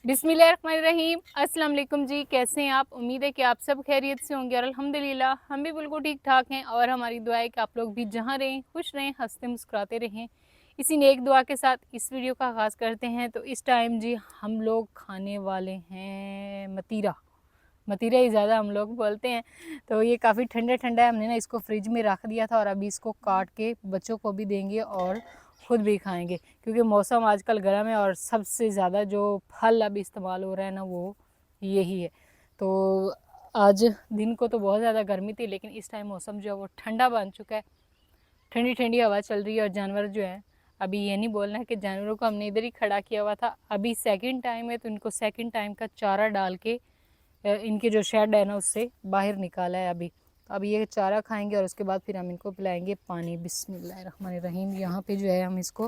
बिस्मिल्लाहिर्रहमानिर्रहीम। अस्सलाम वालेकुम जी, कैसे हैं आप? उम्मीद है कि आप सब खैरियत से होंगे और अल्हम्दुलिल्लाह हम भी बिल्कुल ठीक ठाक हैं। और हमारी दुआ है कि आप लोग भी जहाँ रहें खुश रहें, हंसते मुस्कुराते रहें। इसी नेक दुआ के साथ इस वीडियो का आगाज़ करते हैं। तो इस टाइम जी हम लोग खाने वाले हैं मतीरा। मतीरा ही ज़्यादा हम लोग बोलते हैं। तो ये काफ़ी ठंडा ठंडा है, हमने ना इसको फ्रिज में रख दिया था और अभी इसको काट के बच्चों को भी देंगे और ख़ुद भी खाएंगे, क्योंकि मौसम आजकल गर्म है और सबसे ज़्यादा जो फल अभी इस्तेमाल हो रहा है ना वो यही है। तो आज दिन को तो बहुत ज़्यादा गर्मी थी, लेकिन इस टाइम मौसम जो है वो ठंडा बन चुका है, ठंडी ठंडी हवा चल रही है। और जानवर जो है, अभी ये नहीं बोलना है कि जानवरों को हमने इधर ही खड़ा किया हुआ था, अभी सेकंड टाइम है तो इनको सेकंड टाइम का चारा डाल के इनके जो शेड है ना उससे बाहर निकाला है अभी। तो अभी ये चारा खाएंगे और उसके बाद फिर हम इनको पिलाएंगे पानी। बिस्मिल्लाहिर्रहमानिर्रहीम। यहाँ पे जो है हम इसको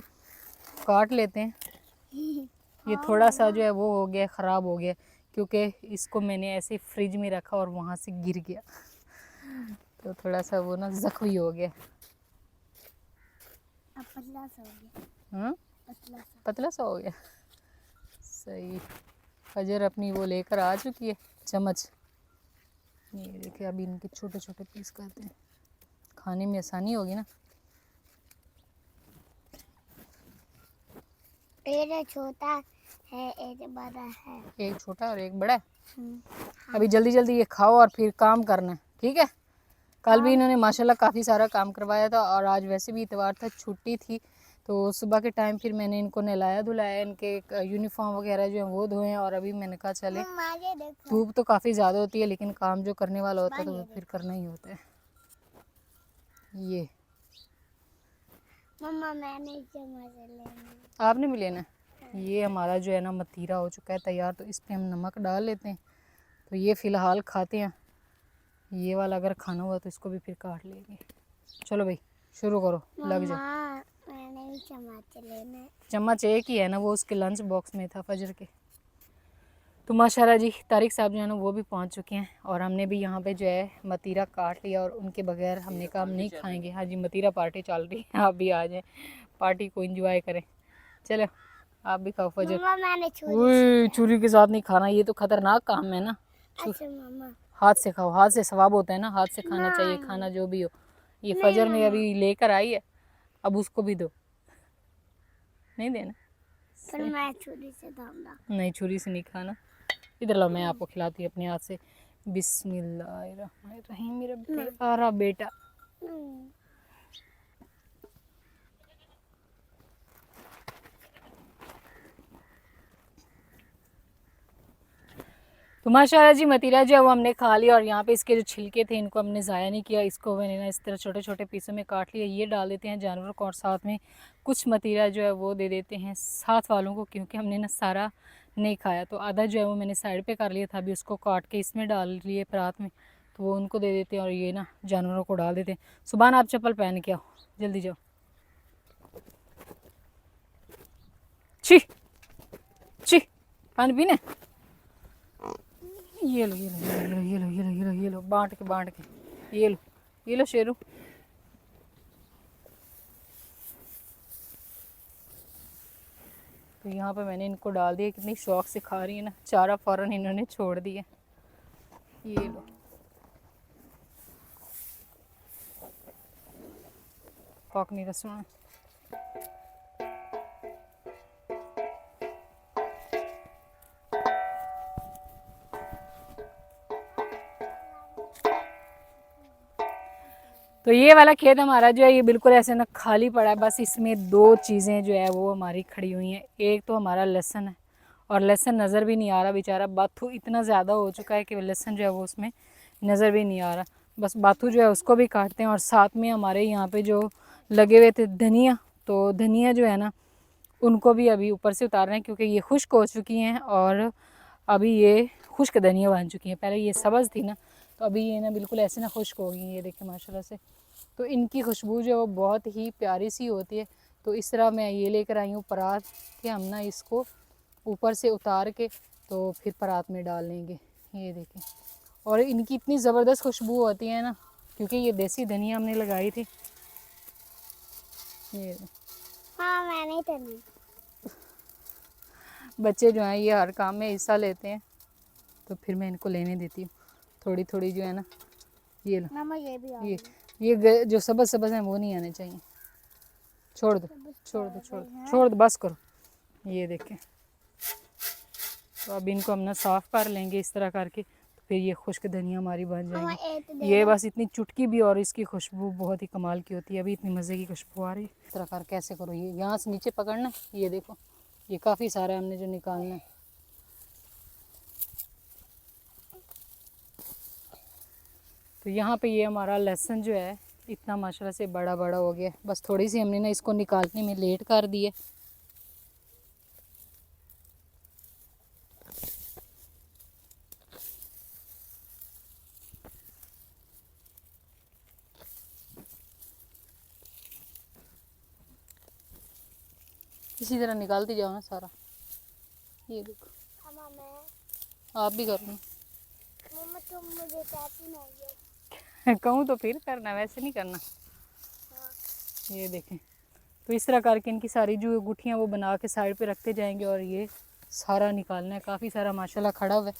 काट लेते हैं। ये थोड़ा सा जो है वो हो गया, ख़राब हो गया, क्योंकि इसको मैंने ऐसे फ्रिज में रखा और वहाँ से गिर गया, तो थोड़ा सा वो ना ज़ख्मी हो गया। पतला सा हो गया। पतला सा हो गया। सही। फजर अपनी वो लेकर आ चुकी है चम्मच। ये देखिए, अभी इनके छोटे छोटे पीस करते हैं, खाने में आसानी होगी ना। एक छोटा है, एक बड़ा है। एक छोटा और एक बड़ा है। हाँ। अभी जल्दी जल्दी ये खाओ और फिर काम करना है, ठीक है। कल भी इन्होंने माशाल्लाह काफ़ी सारा काम करवाया था और आज वैसे भी इतवार था, छुट्टी थी, तो सुबह के टाइम फिर मैंने इनको नहलाया धुलाया, इनके यूनिफॉर्म वगैरह जो है वो धोए। और अभी मैंने कहा चले, धूप तो काफ़ी ज़्यादा होती है लेकिन काम जो करने वाला होता है तो वो फिर करना ही होता है। ये मम्मा मैंने चम्मच लेना, आपने भी लेना है। ये हमारा जो है ना मतीरा हो चुका है तैयार, तो इस पर हम नमक डाल लेते हैं। तो ये फ़िलहाल खाते हैं, ये वाला अगर खाना हुआ तो इसको भी फिर काट लेंगे। चलो भाई शुरू करो, लग जाओ। मैंने भी चम्मच लेना है। चम्मच एक ही है ना, वो उसके लंच बॉक्स में था फजर के। तो माशाल्लाह जी तारिक साहब जो है ना वो भी पहुंच चुके हैं और हमने भी यहाँ पे जो है मतीरा काट लिया और उनके बगैर हमने कहा हम नहीं खाएंगे। हाँ जी, मतीरा पार्टी चल रही है, आप भी आ जाएं, पार्टी को एंजॉय करें। चलो आप भी खाओ फजर। मैंने छुरी के साथ नहीं खाना, ये तो खतरनाक काम है ना। अच्छा मम्मा, हाथ से खाओ, हाथ से सवाब होता है ना, हाथ से खाना चाहिए खाना जो भी हो। ये फजर ने अभी लेकर आई है, अब उसको भी दो। नहीं देना? फिर मैं छुरी से खाऊंगा। नहीं, छुरी से नहीं खाना। इधर लो, मैं आपको खिलाती हूँ अपने हाथ से। बिस्मिल्लाहिर्रहमानिर्रहीम। मेरा प्यारा बेटा। तो माशाल्लाह जी मतीरा जो है वो हमने खा लिया और यहाँ पे इसके जो छिलके थे इनको हमने ज़ाया नहीं किया, इसको मैंने ना इस तरह छोटे छोटे पीसों में काट लिया। ये डाल देते हैं जानवरों को और साथ में कुछ मतीरा जो है वो दे देते हैं साथ वालों को, क्योंकि हमने ना सारा नहीं खाया। तो आधा जो है वो मैंने साइड पे कर लिया था, अभी उसको काट के इसमें डाल लिए परात में, तो वो उनको दे देते हैं और ये ना जानवरों को डाल देते हैं। सुबह आप चप्पल पहन के आओ, जल्दी जाओ। छी छी, पानी पीने। ये लो ये लो ये लो ये लो ये लो ये लो ये लो, बांट के ये लो शेरू। तो यहाँ पे मैंने इनको डाल दिया, कितनी शौक से खा रही है ना, चारा फौरन इन्होंने छोड़ दिया। ये लो, पकनी रसून। तो ये वाला खेत हमारा जो है ये बिल्कुल ऐसे ना खाली पड़ा है, बस इसमें दो चीज़ें जो है वो हमारी खड़ी हुई हैं। एक तो हमारा लहसुन है और लहसुन नज़र भी नहीं आ रहा, बेचारा बाथू इतना ज़्यादा हो चुका है कि लहसुन जो है वो उसमें नज़र भी नहीं आ रहा। बस बाथू जो है उसको भी काटते हैं। और साथ में हमारे यहाँ पे जो लगे हुए थे धनिया, तो धनिया जो है ना उनको भी अभी ऊपर से उतार रहे हैं, क्योंकि ये खुश्क हो चुकी हैं और अभी ये खुश्क धनिया बन चुकी हैं। पहले ये सब्ज़ थी ना, तो अभी ये ना बिल्कुल ऐसे ना खुश्क हो गई। ये देखें माशाल्लाह से, तो इनकी खुशबू जो है वो बहुत ही प्यारी सी होती है। तो इस तरह मैं ये लेकर आई हूँ परात कि हम ना इसको ऊपर से उतार के तो फिर परात में डाल लेंगे। ये देखें, और इनकी इतनी ज़बरदस्त खुशबू होती है ना, क्योंकि ये देसी धनिया हमने लगाई थी। ये हाँ मैंने तो नहीं। बच्चे जो हैं ये हर काम में हिस्सा लेते हैं, तो फिर मैं इनको लेने देती हूँ थोड़ी थोड़ी जो है ना। ये लो, मामा ये भी आ ये जो सबज सबज हैं वो नहीं आने चाहिए। छोड़ दो छोड़ दो छोड़ दो छोड़ दो, बस करो। ये देखें, तो अब इनको हम ना साफ़ कर लेंगे इस तरह करके, तो फिर ये खुश्क धनिया हमारी बन मामा जाएगी। ये बस इतनी चुटकी भी और इसकी खुशबू बहुत ही कमाल की होती है। अभी इतनी मज़े की खुशबू आ रही है। इस तरह कर कैसे करो, ये यहाँ से नीचे पकड़ना है। ये देखो, ये काफ़ी सारा हमने जो निकालना है। तो यहाँ पे ये हमारा लहसुन जो है इतना माशाल्लाह से बड़ा बड़ा हो गया। बस थोड़ी सी हमने ना इसको निकालने में लेट कर दी है। इसी तरह निकालती जाओ ना सारा। ये देखो, मामा मैं आप भी करो। मामा तुम मुझे कहती नहीं है। कहूँ तो फिर करना, वैसे नहीं करना। हाँ। ये देखें, तो इस तरह करके इनकी सारी जो गुठियाँ वो बना के साइड पे रखते जाएंगे और ये सारा निकालना है। काफ़ी सारा माशाल्लाह खड़ा हुआ है,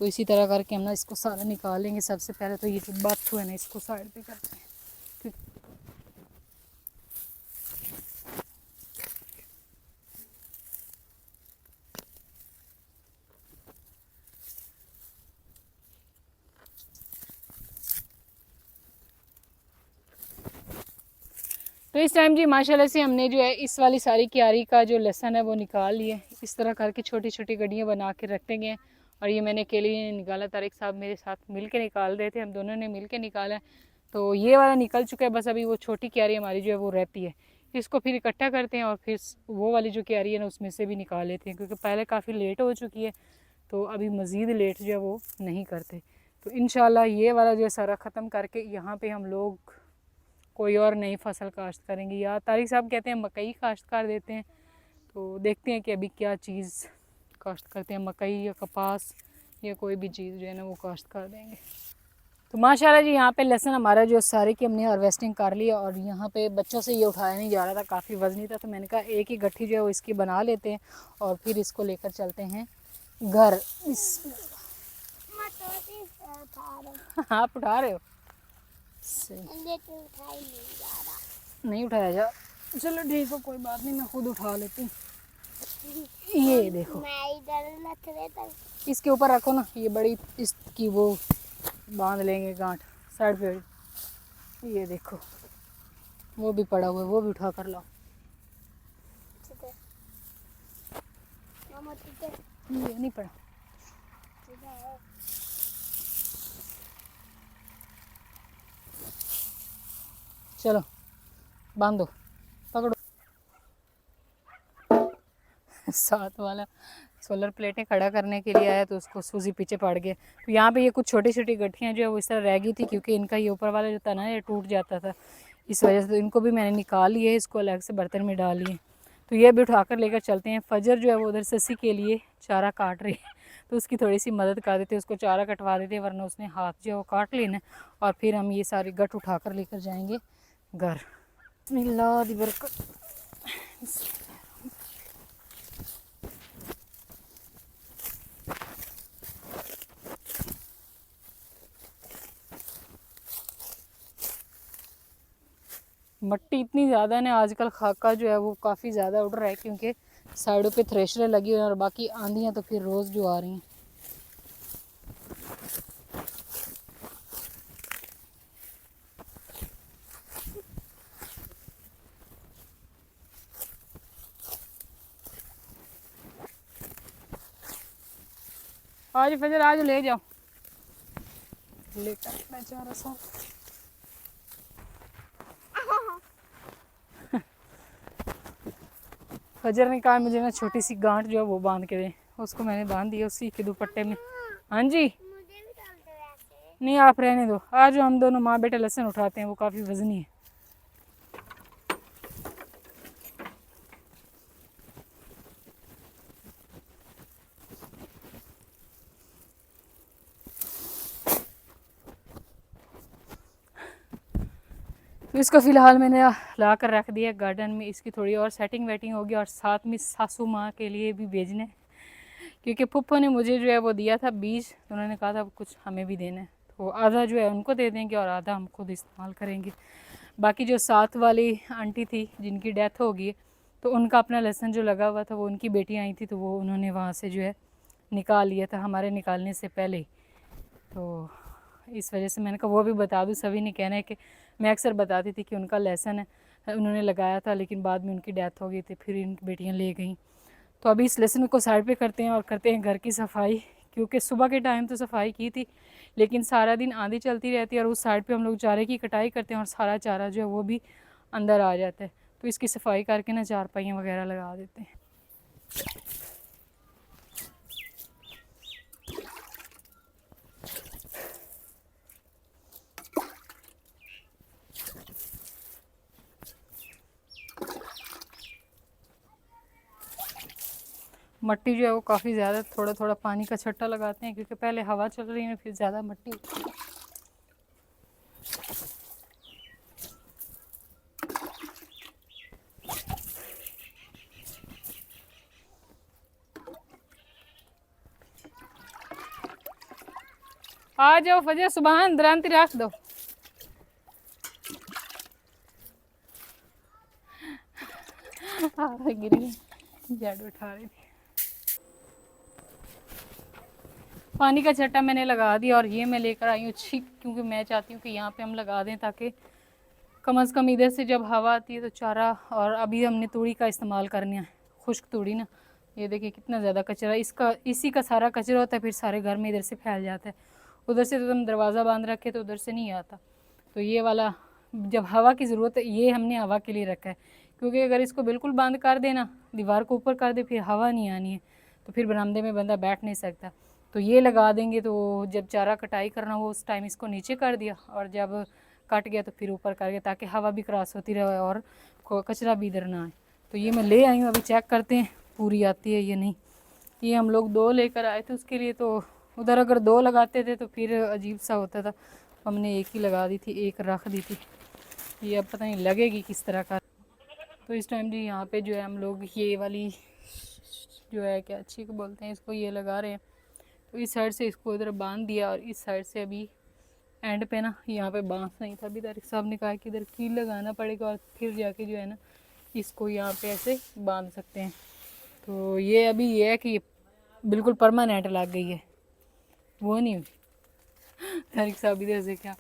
तो इसी तरह करके हम ना इसको सारा निकालेंगे। सबसे पहले तो ये जो बथ है ना इसको साइड पे करते हैं। तो इस टाइम जी माशाल्लाह से हमने जो है इस वाली सारी क्यारी का जो लहसन है वो निकाल लिया। इस तरह करके छोटी छोटी गड्डियाँ बना के रखते गए। और ये मैंने अकेले ही निकाला, तारिक साहब मेरे साथ मिल के निकाल रहे थे, हम दोनों ने मिल के निकाला है। तो ये वाला निकल चुका है, बस अभी वो छोटी क्यारी हमारी जो है वो रहती है। इसको फिर इकट्ठा करते हैं और फिर वो वाली जो क्यारी है ना उसमें से भी निकाल लेते हैं, क्योंकि पहले काफ़ी लेट हो चुकी है, तो अभी मज़ीद लेट जो है वो नहीं करते। तो इंशाल्लाह ये वाला जो है सारा ख़त्म करके यहाँ पे हम लोग कोई और नई फसल काश्त करेंगे, या तारिक साहब कहते हैं मकई काश्त कर देते हैं। तो देखते हैं कि अभी क्या चीज़ काश्त करते हैं, मकई या कपास या कोई भी चीज़ जो है ना वो काश्त कर देंगे। तो माशाल्लाह जी यहाँ पे लहसुन हमारा जो सारे की हमने हार्वेस्टिंग कर लिया। और यहाँ पे बच्चों से ये उठाया नहीं जा रहा था, काफ़ी वजनी था, तो मैंने कहा एक ही गट्ठी जो है वो इसकी बना लेते हैं और फिर इसको लेकर चलते हैं घर। मामा तो भी उठा रहा आप उठा रहे हो? सही, मुझे तो उठाई नहीं जा रहा। नहीं उठाया जा, चलो ठीक है, कोई बात नहीं, मैं खुद उठा लेती हूँ। ये देखो, मैं इधर लग रहे था। इसके ऊपर रखो ना, ये बड़ी इसकी वो बांध लेंगे गांठ साइड पे। ये देखो वो भी पड़ा हुआ है, वो भी उठा कर लाओ। मामा तुझे ये नहीं पड़ा। चलो बांधो, पकड़ो। साथ वाला सोलर प्लेटें खड़ा करने के लिए आया, तो उसको सूजी पीछे पड़ गया। तो यहाँ पे ये कुछ छोटी छोटी गठियाँ जो है वो इस तरह रह गई थी, क्योंकि इनका ये ऊपर वाला जो तना है ये टूट जाता था, इस वजह से। तो इनको भी मैंने निकाल लिए, इसको अलग से बर्तन में डाल लिए। तो ये भी उठा कर लेकर चलते हैं। फजर जो है वो उधर ससी के लिए चारा काट रही है, तो उसकी थोड़ी सी मदद कर देते, उसको चारा कटवा देते, वरना उसने हाथ जो है वो काट लेना। और फिर हम ये सारी गठ उठा कर लेकर जाएंगे घर। बिस्मिल्लाह दी बरकत। मट्टी इतनी ज़्यादा है ना आजकल, खाका जो है वो काफ़ी ज़्यादा उड़ रहा है, क्योंकि साइडों पे थ्रेशरें लगी हुई हैं और बाकी आंधियाँ तो फिर रोज़ जो आ रही हैं। आज फजर आज ले जाओ, लेकर बेचारा सा। फजर ने कहा मुझे ना छोटी सी गांठ जो है वो बांध के दे, उसको मैंने बांध दिया उसी के दुपट्टे में। हाँ जी, मुझे भी डाल दो ऐसे। नहीं आप रहने दो, आज हम दोनों माँ बेटे लहसुन उठाते हैं, वो काफ़ी वजनी है। तो इसको फ़िलहाल मैंने ला कर रख दिया गार्डन में। इसकी थोड़ी और सेटिंग वेटिंग होगी और साथ में सासू माँ के लिए भी भेजने, क्योंकि फुप्पो ने मुझे जो है वो दिया था बीज, तो उन्होंने कहा था कुछ हमें भी देना है, तो आधा जो है उनको दे देंगे और आधा हम खुद इस्तेमाल करेंगे। बाकी जो साथ वाली आंटी थी जिनकी डेथ हो गई, तो उनका अपना लहसुन जो लगा हुआ था वो उनकी बेटियाँ आई थी, तो वो उन्होंने वहाँ से जो है निकाल लिया था हमारे निकालने से पहले। तो इस वजह से मैंने कहा वो भी बता दूँ, सभी ने कहना है कि मैं अक्सर बताती थी कि उनका लहसुन है उन्होंने लगाया था, लेकिन बाद में उनकी डेथ हो गई थी, फिर इनकी बेटियाँ ले गई। तो अभी इस लहसुन को साइड पे करते हैं और करते हैं घर की सफाई, क्योंकि सुबह के टाइम तो सफाई की थी, लेकिन सारा दिन आंधी चलती रहती है और उस साइड पे हम लोग चारे की कटाई करते हैं और सारा चारा जो है वो भी अंदर आ जाता है। तो इसकी सफाई करके ना चारपाइयाँ वगैरह लगा देते हैं। मट्टी जो है वो काफ़ी ज़्यादा, थोड़ा थोड़ा पानी का छट्टा लगाते हैं, क्योंकि पहले हवा चल रही है फिर ज़्यादा मट्टी। आ जाओ फजर, सुबह दरांती रख दो। गिरी जड़ उठा रही थी। पानी का छट्टा मैंने लगा दिया और ये मैं लेकर आई हूँ छिक, क्योंकि मैं चाहती हूँ कि यहाँ पे हम लगा दें, ताकि कम से कम इधर से जब हवा आती है तो चारा। और अभी हमने तूड़ी का इस्तेमाल करना है, खुश्क तूड़ी ना। ये देखिए कितना ज़्यादा कचरा, इसका इसी का सारा कचरा होता है, फिर सारे घर में इधर से फैल जाता है। उधर से तो हम दरवाज़ा बांध रखे तो उधर से नहीं आता। तो ये वाला जब हवा की ज़रूरत है, ये हमने हवा के लिए रखा है, क्योंकि अगर इसको बिल्कुल बंद कर देना, दीवार को ऊपर कर दे, फिर हवा नहीं आनी है, तो फिर बरामदे में बंदा बैठ नहीं सकता। तो ये लगा देंगे, तो जब चारा कटाई करना हो उस टाइम इसको नीचे कर दिया, और जब कट गया तो फिर ऊपर कर गया, ताकि हवा भी क्रॉस होती रहे और कचरा भी इधर ना आए। तो ये मैं ले आई हूँ, अभी चेक करते हैं पूरी आती है या नहीं। ये हम लोग 2 लेकर आए थे उसके लिए, तो उधर अगर 2 लगाते थे तो फिर अजीब सा होता था, हमने एक ही लगा दी थी, एक रख दी थी। ये अब पता नहीं लगेगी किस तरह का। तो इस टाइम जी यहाँ पे जो है हम लोग ये वाली जो है क्या अच्छी को बोलते हैं इसको, ये लगा रहे हैं। तो इस साइड से इसको इधर बांध दिया, और इस साइड से अभी एंड पे ना यहाँ पे बांस नहीं था, अभी तारिक साहब ने कहा कि इधर कील लगाना पड़ेगा और फिर जाके जो है ना इसको यहाँ पे ऐसे बांध सकते हैं। तो ये अभी ये है कि ये बिल्कुल परमानेंट लग गई है, वो नहीं हुई। तारिक साहब इधर से क्या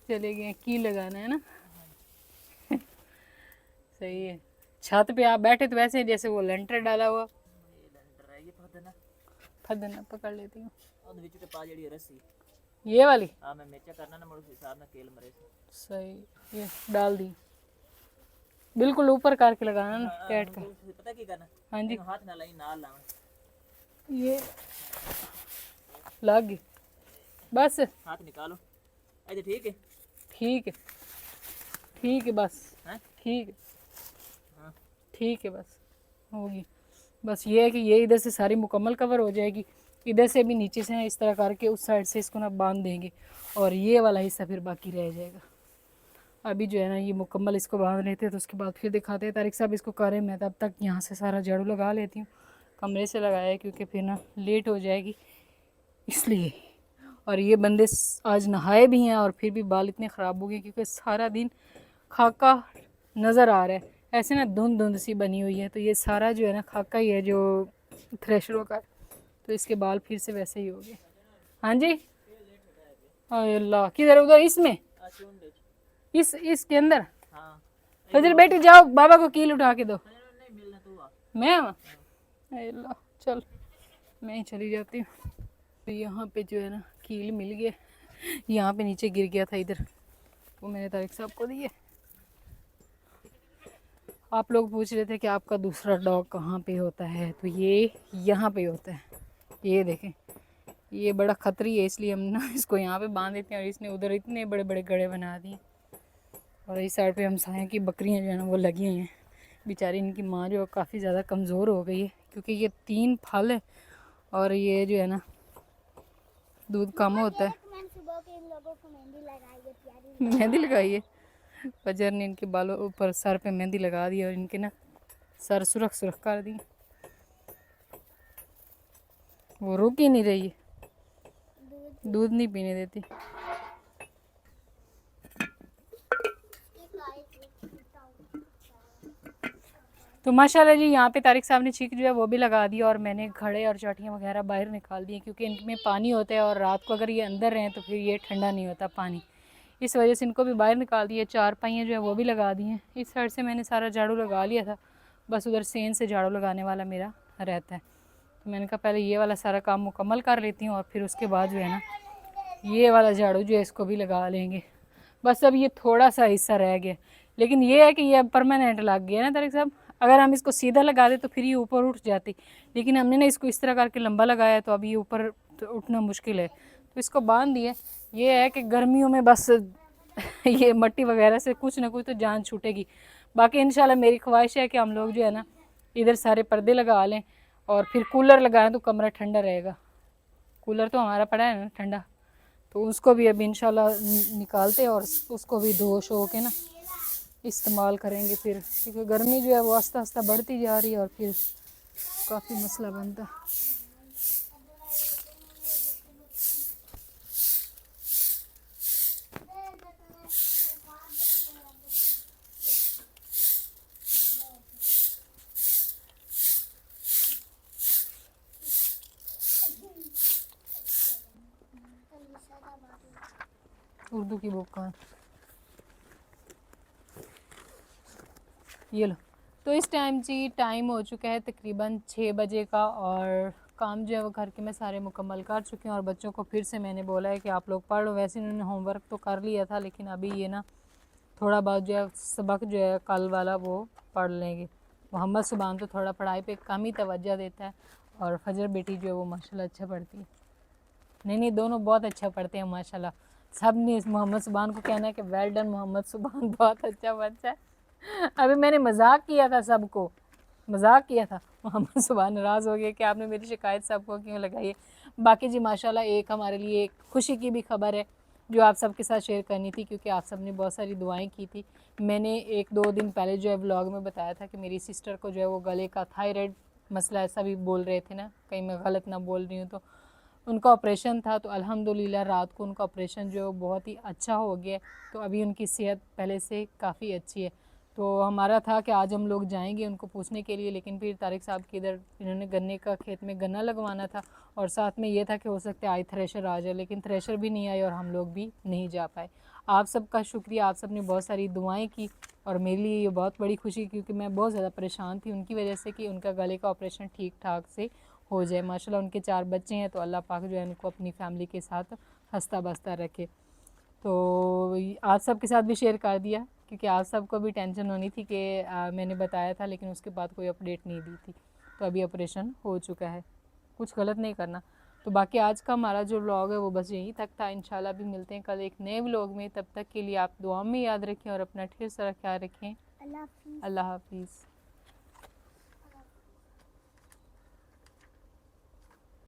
चले गए, कील लगाना है ना। सही है। छत पे आप बैठे तो वैसे जैसे वो लेंटर डाला हुआ। फदना पकड़ लेती हूँ ये वाली। सही, ये डाल दी, बिल्कुल ऊपर करके लगाना ना कैट का। पता की करना, हाँ जी, हाथ ना लाई नाल लावा, ये लग गई बस। हाथ निकालो, ऐसे ठीक है, ठीक है, ठीक है बस, हैं? ठीक है, हाँ। ठीक है बस होगी। बस ये है कि ये इधर से सारी मुकम्मल कवर हो जाएगी, इधर से भी नीचे से इस तरह करके उस साइड से इसको ना बांध देंगे, और ये वाला हिस्सा फिर बाकी रह जाएगा। अभी जो है ना ये मुकम्मल इसको बांध लेते हैं, तो उसके बाद फिर दिखाते हैं। तारिक साहब इसको करें, मैं तब तक यहाँ से सारा झाड़ू लगा लेती हूँ, कमरे से लगाया क्योंकि फिर ना लेट हो जाएगी इसलिए। और ये बंदे आज नहाए भी हैं और फिर भी बाल इतने ख़राब हो गए, क्योंकि सारा दिन खाका नज़र आ रहा है, ऐसे ना धुंध धुंध सी बनी हुई है। तो ये सारा जो है ना खाका ही है जो थ्रेशरों का, तो इसके बाल फिर से वैसे ही हो गए। हाँ जी, अल्लाह किधर, उधर इसमें, इसके अंदर। हाँ। फजल बेटी जाओ बाबा को कील उठा के दो। नहीं मिलना तो हुआ। मैं अल्लाह चल मैं ही चली जाती हूँ। तो यहाँ पे जो है ना कील मिल गया, यहाँ पे नीचे गिर गया था इधर, वो मैंने तारिक साहब को दिए। आप लोग पूछ रहे थे कि आपका दूसरा डॉग कहाँ पे होता है, तो ये यहाँ पे होता है। ये देखें, ये बड़ा खतरी है, इसलिए हम ना इसको यहाँ पे बांध देते हैं, और इसने उधर इतने बड़े बड़े गड़े बना दिए। और इस साइड पे हम साए की बकरियाँ जो है ना वो लगी हुई हैं, बेचारी इनकी माँ जो काफ़ी ज़्यादा कमज़ोर हो गई है, क्योंकि ये 3 फल है और ये जो है ना दूध कम होता है। मैंने सुबह के इन लोगों को मेहंदी लगाई है, प्यारी मेहंदी लगाई है, फजर ने इनके बालों ऊपर सर पे मेहंदी लगा दी और इनके ना सर सुरख सुरख कर दी। वो रुक ही नहीं रही है, दूध नहीं पीने देती। तो माशाल्लाह जी यहाँ पे तारिक साहब ने चीक जो है वो भी लगा दी और मैंने घड़े और चाटियाँ वगैरह बाहर निकाल दी क्योंकि इनमें पानी होता है और रात को अगर ये अंदर रहें तो फिर ये ठंडा नहीं होता पानी, इस वजह से इनको भी बाहर निकाल दिए। चारपाइयाँ जो है वो भी लगा दी हैं। इस साइड से मैंने सारा झाड़ू लगा लिया था, बस उधर सेन से झाड़ू लगाने वाला मेरा रहता है। तो मैंने कहा पहले ये वाला सारा काम मुकम्मल कर लेती हूँ और फिर उसके बाद जो है ना ये वाला झाड़ू जो है इसको भी लगा लेंगे। बस अब ये थोड़ा सा हिस्सा रह गया, लेकिन ये है कि ये अब परमानेंट लग गया ना तारिक साहब। अगर हम इसको सीधा लगा दे तो फिर ये ऊपर उठ जाती, लेकिन हमने ना इसको इस तरह करके लंबा लगाया तो अब ये ऊपर तो उठना मुश्किल है, तो इसको बांध दिए। ये है कि गर्मियों में बस ये मट्टी वगैरह से कुछ ना कुछ तो जान छूटेगी। बाकी इंशाल्लाह मेरी ख्वाहिश है कि हम लोग जो है ना इधर सारे पर्दे लगा लें और फिर कूलर लगाएं तो कमरा ठंडा रहेगा। कूलर तो हमारा पड़ा है ना ठंडा, तो उसको भी अभी इंशाल्लाह निकालते और उसको भी धो शो के ना इस्तेमाल करेंगे फिर, क्योंकि गर्मी जो है वो आस्ता आस्ता बढ़ती जा रही है और फिर काफ़ी मसला बनता है। उर्दू की बुक का ये लो। तो इस टाइम जी टाइम हो चुका है तकरीबन 6 बजे का और काम जो है वो घर के मैं सारे मुकम्मल कर चुकी हूँ और बच्चों को फिर से मैंने बोला है कि आप लोग पढ़ लो। वैसे इन्होंने होमवर्क तो कर लिया था, लेकिन अभी ये ना थोड़ा बहुत जो है सबक जो है कल वाला वो पढ़ लेंगे। मोहम्मद सुबान तो थोड़ा पढ़ाई पे कम ही तवज्जो देता है और फजर बेटी जो है वो माशाल्लाह अच्छा पढ़ती है। नहीं दोनों बहुत अच्छा पढ़ते हैं माशाल्लाह। सब ने इस मोहम्मद सुबान को कहना है कि वेल डन मोहम्मद सुबान, बहुत अच्छा बच्चा है। अभी मैंने मजाक किया था, सबको मजाक किया था, मोहम्मद सुबान नाराज़ हो गया कि आपने मेरी शिकायत सबको क्यों लगाई है। बाकी जी माशाल्लाह एक हमारे लिए एक खुशी की भी खबर है जो आप सबके साथ शेयर करनी थी, क्योंकि आप सब ने बहुत सारी दुआएं की थी। मैंने 1-2 दिन पहले जो है व्लॉग में बताया था कि मेरी सिस्टर को जो है वो गले का थायराइड मसला, ऐसा भी बोल रहे थे ना, कहीं मैं गलत ना बोल रही हूँ, तो उनका ऑपरेशन था। तो अल्हम्दुलिल्लाह रात को उनका ऑपरेशन जो है बहुत ही अच्छा हो गया, तो अभी उनकी सेहत पहले से काफ़ी अच्छी है। तो हमारा था कि आज हम लोग जाएंगे उनको पूछने के लिए, लेकिन फिर तारिक साहब के इधर इन्होंने गन्ने का खेत में गन्ना लगवाना था और साथ में ये था कि हो सकता है आई थ्रेशर आ जाए, लेकिन थ्रेशर भी नहीं आई और हम लोग भी नहीं जा पाए। आप सबका शुक्रिया, आप सब ने बहुत सारी दुआएं की और मेरे लिए ये बहुत बड़ी खुशी, क्योंकि मैं बहुत ज़्यादा परेशान थी उनकी वजह से कि उनका गले का ऑपरेशन ठीक ठाक से हो जाए। माशाल्लाह उनके 4 बच्चे हैं, तो अल्लाह पाक जो है उनको अपनी फैमिली के साथ हंसता बसता रखे। तो आप सब के साथ भी शेयर कर दिया, क्योंकि आप सबको भी टेंशन होनी थी कि मैंने बताया था लेकिन उसके बाद कोई अपडेट नहीं दी थी। तो अभी ऑपरेशन हो चुका है, कुछ गलत नहीं करना। तो बाकी आज का हमारा जो व्लॉग है वो बस यहीं तक था। इंशाल्लाह भी मिलते हैं कल एक नए व्लॉग में, तब तक के लिए आप दुआ में याद रखें और अपना ढेर सारा ख्याल रखें। अल्लाह हाफिज़। अल्लाह हाफिज़।